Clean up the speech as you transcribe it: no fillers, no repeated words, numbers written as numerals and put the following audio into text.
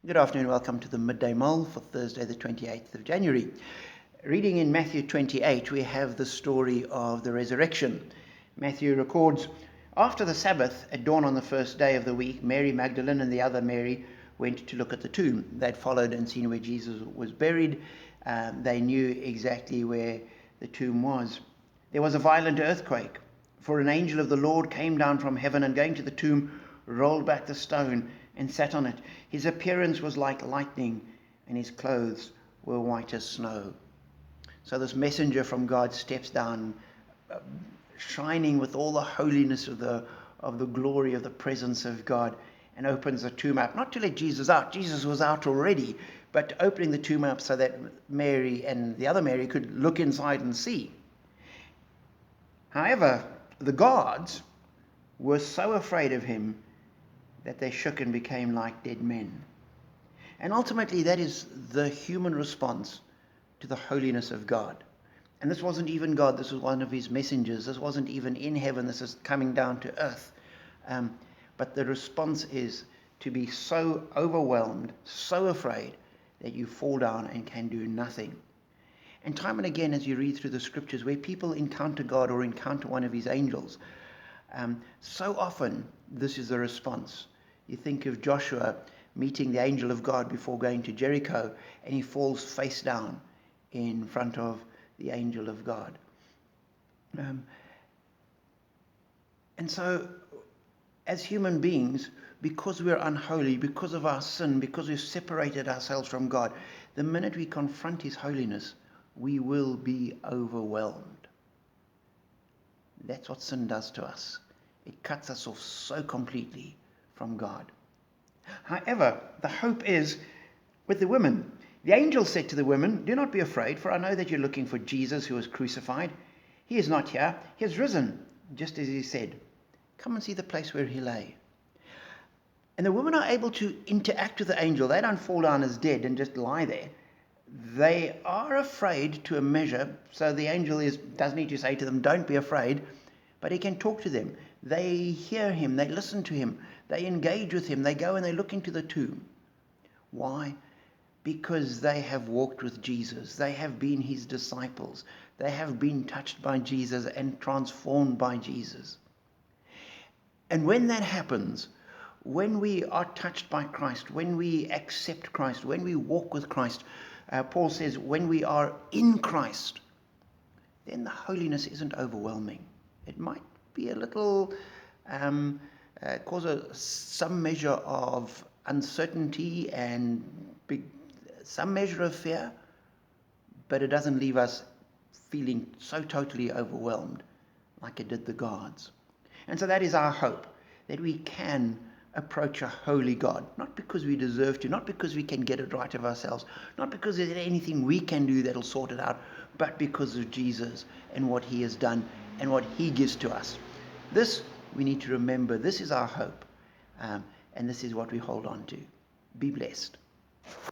Good afternoon, welcome to the Midday Mull for Thursday the 28th of January. Reading in Matthew 28, we have the story of the resurrection. Matthew records, after the Sabbath, at dawn on the first day of the week, Mary Magdalene and the other Mary went to look at the tomb. They'd followed and seen where Jesus was buried. They knew exactly where the tomb was. There was a violent earthquake, for an angel of the Lord came down from heaven and going to the tomb, rolled back the stone and sat on it. His appearance was like lightning, and his clothes were white as snow. So this messenger from God steps down, shining with all the holiness of the glory of the presence of God, and opens the tomb up, not to let Jesus out. Jesus was out already, but opening the tomb up so that Mary and the other Mary could look inside and see. However, the guards were so afraid of him that they shook and became like dead men. And ultimately, that is the human response to the holiness of God. And this wasn't even God, this was one of his messengers. This wasn't even in heaven, this is coming down to earth. But the response is to be so overwhelmed, so afraid, that you fall down and can do nothing. And time and again, as you read through the scriptures, where people encounter God or encounter one of his angels, so often this is the response. You think of Joshua meeting the angel of God before going to Jericho, and he falls face down in front of the angel of God. And so, as human beings, because we're unholy, because of our sin, because we've separated ourselves from God, the minute we confront his holiness, we will be overwhelmed. That's what sin does to us. It cuts us off so completely from God. However, the hope is with the women. The angel said to the women, "Do not be afraid, for I know that you're looking for Jesus who was crucified. He is not here. He has risen, just as he said. Come and see the place where he lay." And the women are able to interact with the angel. They don't fall down as dead and just lie there. They are afraid to a measure, so the angel does need to say to them, "Don't be afraid," but he can talk to them. They hear him, they listen to him, they engage with him, they go and they look into the tomb. Why? Because they have walked with Jesus. They have been his disciples. They have been touched by Jesus and transformed by Jesus. And when that happens, when we are touched by Christ, when we accept Christ, when we walk with Christ, Paul says, when we are in Christ, then the holiness isn't overwhelming. It might be a little, cause some measure of uncertainty and some measure of fear, but it doesn't leave us feeling so totally overwhelmed like it did the guards. And so that is our hope, that we can approach a holy God, not because we deserve to, not because we can get it right of ourselves, not because there's anything we can do that'll sort it out, but because of Jesus and what he has done and what he gives to us. This we need to remember. This is our hope, and this is what we hold on to. Be blessed.